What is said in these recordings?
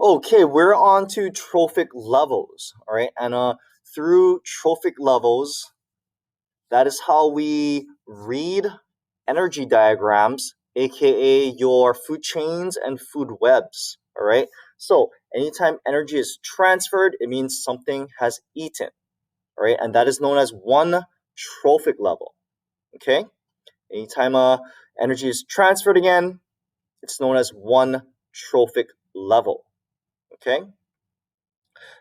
Okay, we're on to trophic levels, all right? And through trophic levels, that is how we read energy diagrams, aka your food chains and food webs, all right? So, anytime energy is transferred, it means something has eaten, all right? And that is known as one trophic level, okay? Anytime energy is transferred again, it's known as one trophic level, okay?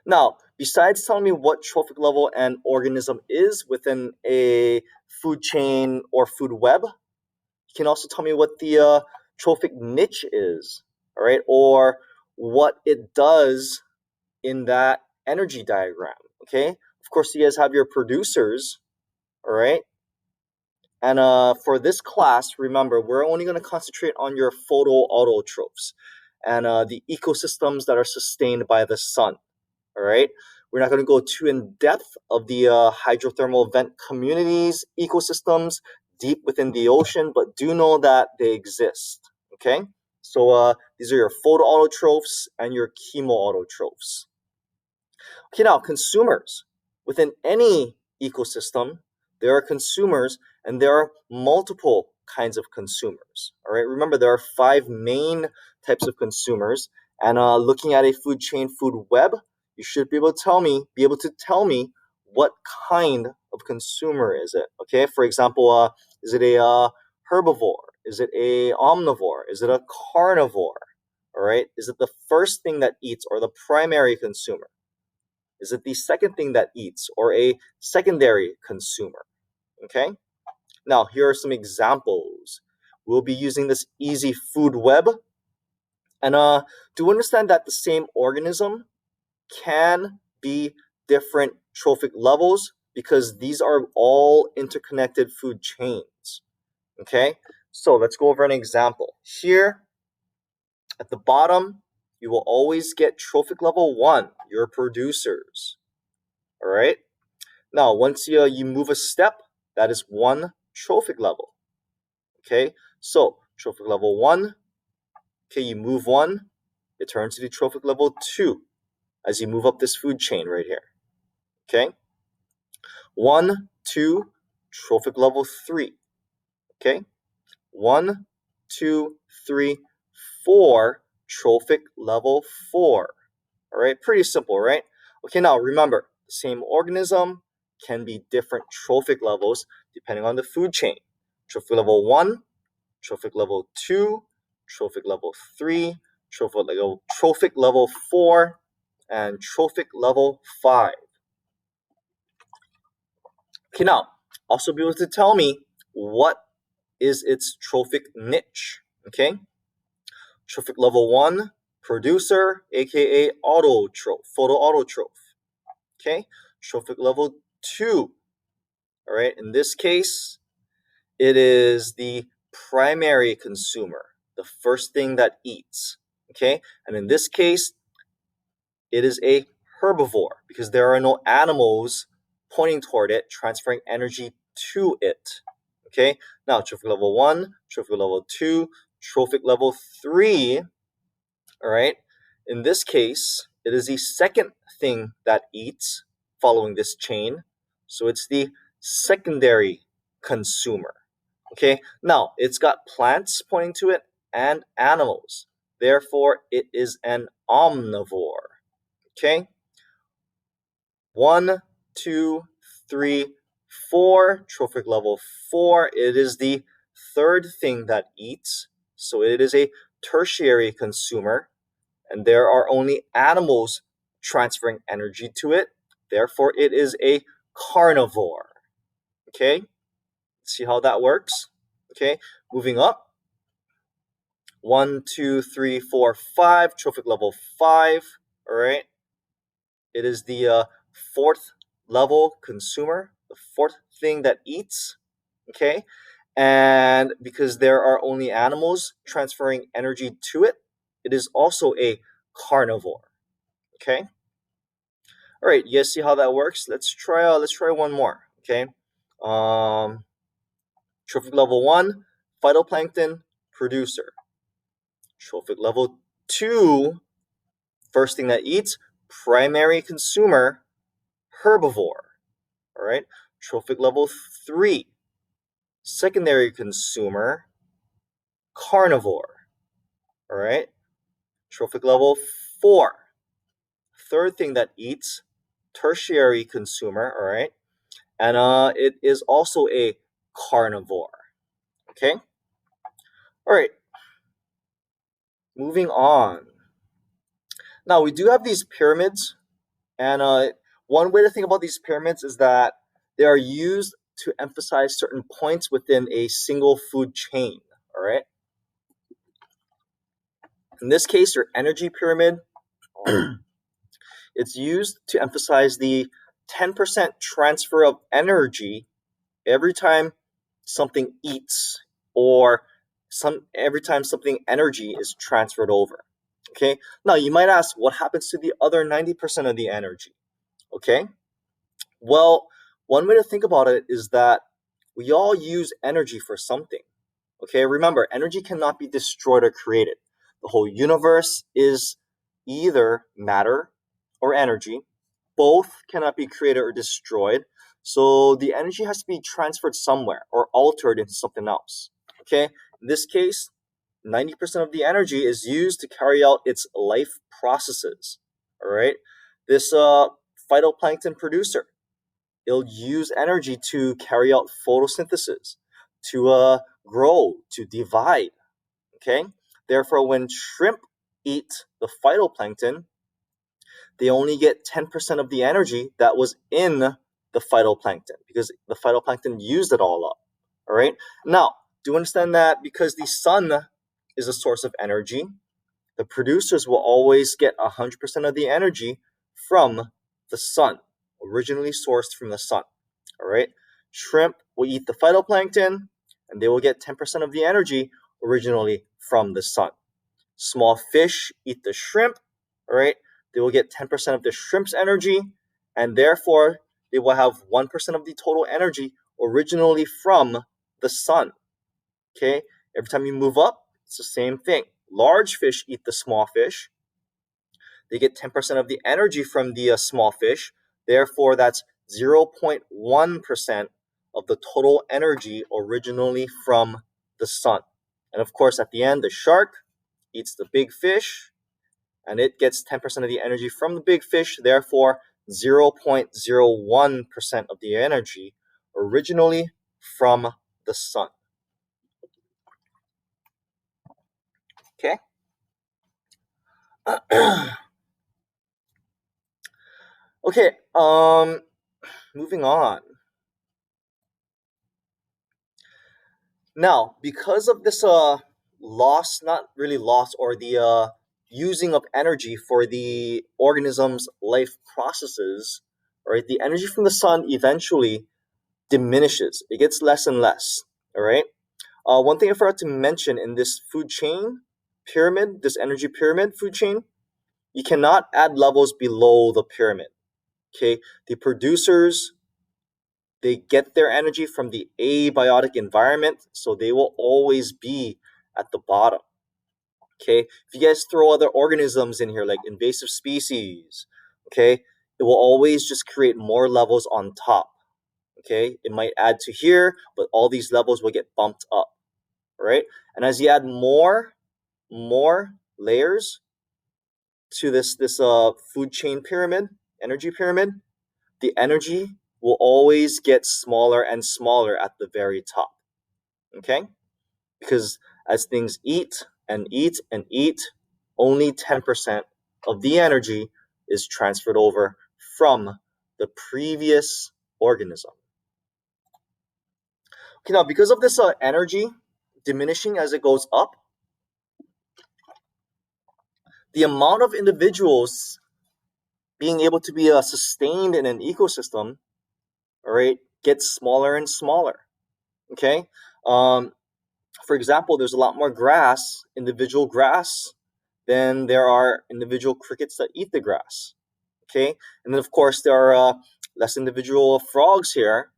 Now, besides telling me what trophic level an organism is within a food chain or food web, you can also tell me what the trophic niche is, all right, or what it does in that energy diagram, okay? Of course, you guys have your producers, all right? And for this class, remember, we're only going to concentrate on your photoautotrophs and the ecosystems that are sustained by the sun. All right. We're not going to go too in depth of the hydrothermal vent communities, ecosystems deep within the ocean, but do know that they exist. Okay. So these are your photoautotrophs and your chemoautotrophs. Okay, now consumers. Within any ecosystem, there are consumers and there are multiple kinds of consumers. All right, remember there are five main types of consumers. And looking at a food chain, food web, you should be able to tell me what kind of consumer is it. Okay, for example, is it a herbivore? Is it a omnivore? Is it a carnivore? All right, is it the first thing that eats or the primary consumer? Is it the second thing that eats or a secondary consumer? Okay. Now, here are some examples. We'll be using this easy food web. And to understand that the same organism can be different trophic levels because these are all interconnected food chains. Okay. So let's go over an example. Here at the bottom, you will always get trophic level 1, your producers. All right. Now, once you move a step, that is one trophic level. Okay, so trophic level 1, okay, you move 1, it turns to the trophic level 2 as you move up this food chain right here. Okay, 1, 2, trophic level 3. Okay, 1, 2, 3, 4, trophic level 4. All right, pretty simple, right? Okay, now remember, the same organism can be different trophic levels depending on the food chain. Trophic level 1, trophic level 2, trophic level 3, trophic level 4, and trophic level 5. Okay, now, also be able to tell me what is its trophic niche, okay? Trophic level 1, producer, aka autotroph, photoautotroph. Okay, trophic level 2. All right, in this case, it is the primary consumer, the first thing that eats. Okay, and in this case, it is a herbivore because there are no animals pointing toward it, transferring energy to it. Okay, now trophic level 1, trophic level 2, trophic level 3. All right, in this case, it is the second thing that eats following this chain. So it's the secondary consumer. Okay, now it's got plants pointing to it and animals. Therefore, it is an omnivore. Okay, 1, 2, 3, 4, trophic level 4. It is the third thing that eats. So it is a tertiary consumer and there are only animals transferring energy to it. Therefore, it is a carnivore. Okay, see how that works? Okay, moving up. 1, 2, 3, 4, 5, trophic level 5. All right, it is the fourth level consumer, the fourth thing that eats. Okay, and because there are only animals transferring energy to it, it is also a carnivore. Okay. All right, you guys see how that works? Let's try one more. Okay. Um, trophic level 1, phytoplankton producer. Trophic level 2, First thing that eats, primary consumer, herbivore. All right. Trophic level 3, secondary consumer, carnivore. All right. Trophic level 4, third thing that eats, tertiary consumer. All right. And it is also a carnivore. Okay. All right. Moving on. Now we do have these pyramids, and one way to think about these pyramids is that they are used to emphasize certain points within a single food chain. All right. In this case, your energy pyramid, it's used to emphasize the 10% transfer of energy every time something eats, or every time something energy is transferred over. Okay. Now you might ask, what happens to the other 90% of the energy? Okay. Well, one way to think about it is that we all use energy for something. Okay, remember, energy cannot be destroyed or created. The whole universe is either matter or energy. Both cannot be created or destroyed. So the energy has to be transferred somewhere or altered into something else. Okay, in this case, 90% of the energy is used to carry out its life processes. All right, this phytoplankton producer, it'll use energy to carry out photosynthesis, to grow, to divide. Okay? Therefore, when shrimp eat the phytoplankton, they only get 10% of the energy that was in the phytoplankton because the phytoplankton used it all up. All right? Now, do you understand that because the sun is a source of energy, the producers will always get 100% of the energy from the sun, originally sourced from the sun. All right. Shrimp will eat the phytoplankton and they will get 10% of the energy originally from the sun. Small fish eat the shrimp. All right. They will get 10% of the shrimp's energy, and therefore they will have 1% of the total energy originally from the sun. Okay. Every time you move up, it's the same thing. Large fish eat the small fish. They get 10% of the energy from the small fish. Therefore, that's 0.1% of the total energy originally from the sun. And of course, at the end, the shark eats the big fish and it gets 10% of the energy from the big fish. Therefore, 0.01% of the energy originally from the sun. Okay? Okay, moving on. Now, because of this loss, not really loss, or the using of energy for the organism's life processes, right? The energy from the sun eventually diminishes. It gets less and less. All right. One thing I forgot to mention in this food chain pyramid, this energy pyramid food chain, you cannot add levels below the pyramid. Okay, the producers, they get their energy from the abiotic environment, so they will always be at the bottom. Okay, if you guys throw other organisms in here, like invasive species, okay, it will always just create more levels on top. Okay, it might add to here, but all these levels will get bumped up, right? And as you add more layers to this food chain pyramid, energy pyramid, the energy will always get smaller and smaller at the very top. Okay? Because as things eat and eat and eat, only 10% of the energy is transferred over from the previous organism. Okay, now because of this energy diminishing as it goes up, the amount of individuals being able to be sustained in an ecosystem, all right, gets smaller and smaller. Okay, for example, there's a lot more grass, individual grass, than there are individual crickets that eat the grass. Okay, and then of course there are less individual frogs here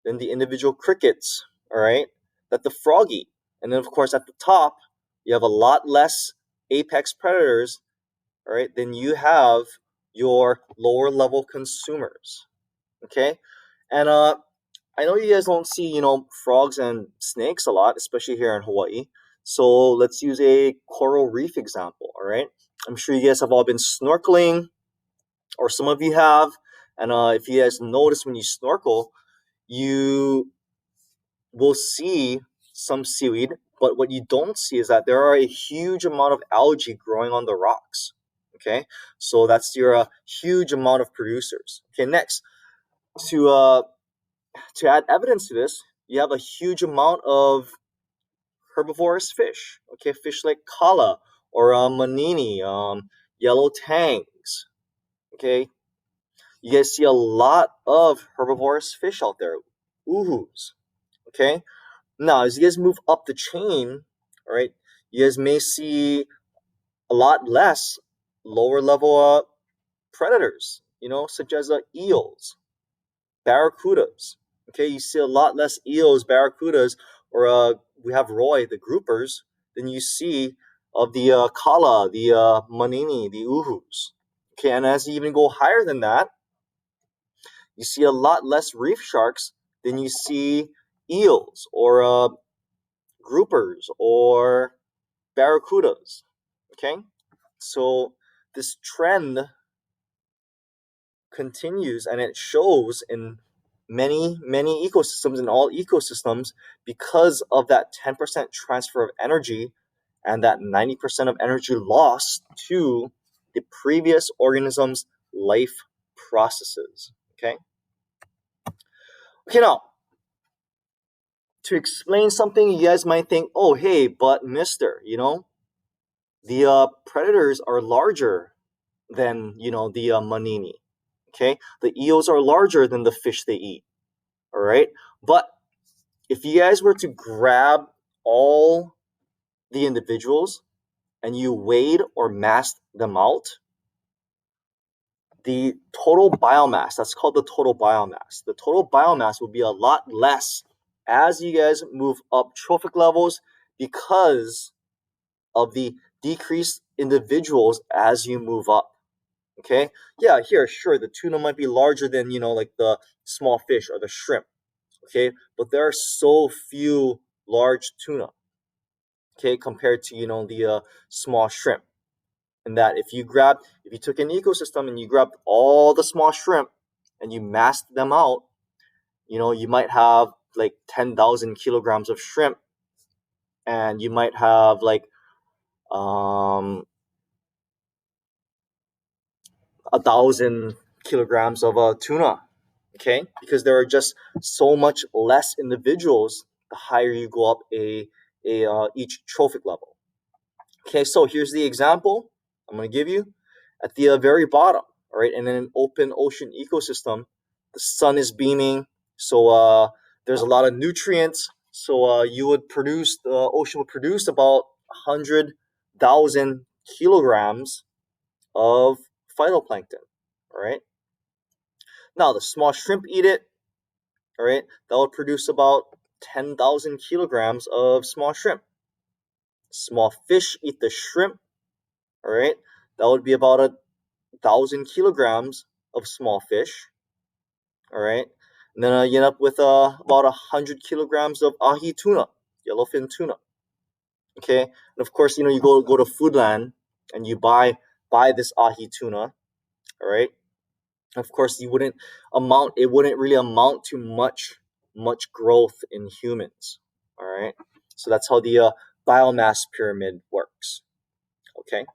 than the individual crickets. All right, that the frog eat, and then of course at the top you have a lot less apex predators all right, then you have your lower level consumers. Okay, and I know you guys don't see, frogs and snakes a lot, especially here in Hawaii. So let's use a coral reef example. All right, I'm sure you guys have all been snorkeling, or some of you have. And if you guys notice, when you snorkel, you will see some seaweed, but what you don't see is that there are a huge amount of algae growing on the rocks. Okay, so that's your huge amount of producers. Okay, next, to add evidence to this, you have a huge amount of herbivorous fish. Okay, fish like kala or manini, yellow tangs. Okay, you guys see a lot of herbivorous fish out there, uhus. Okay, now as you guys move up the chain, all right, you guys may see a lot less lower level predators, such as eels, barracudas. Okay, you see a lot less eels, barracudas, or we have Roy, the groupers, than you see of the kala, the manini, the uhus. Okay, and as you even go higher than that, you see a lot less reef sharks than you see eels or groupers or barracudas. Okay, so this trend continues, and it shows in many ecosystems, in all ecosystems, because of that 10% transfer of energy and that 90% of energy lost to the previous organism's life processes. Okay, now to explain something, you guys might think, oh hey, but mister, the predators are larger than the manini. Okay, the eels are larger than the fish they eat. All right, but if you guys were to grab all the individuals and you weighed or massed them out, the total biomass, that's called the total biomass, the total biomass will be a lot less as you guys move up trophic levels, because of the decreased individuals as you move up. Okay, yeah, here, sure, the tuna might be larger than like the small fish or the shrimp. Okay, but there are so few large tuna, okay, compared to the small shrimp. And that if you took an ecosystem and you grabbed all the small shrimp and you massed them out, you might have like 10,000 kilograms of shrimp, and you might have like um 1,000 kilograms of tuna. Okay, because there are just so much less individuals the higher you go up a each trophic level. Okay, so here's the example I'm going to give you. At the very bottom, all right, in an open ocean ecosystem, the sun is beaming, so there's a lot of nutrients. So the ocean would produce about 100,000 kilograms of phytoplankton. All right. Now the small shrimp eat it. All right, that would produce about 10,000 kilograms of small shrimp. Small fish eat the shrimp. All right, that would be about 1,000 kilograms of small fish. All right, and then you end up with about 100 kilograms of ahi tuna, yellowfin tuna. Okay, and of course, you go to Foodland and you buy this ahi tuna. All right, of course, it wouldn't really amount to much growth in humans. All right, so that's how the biomass pyramid works. Okay.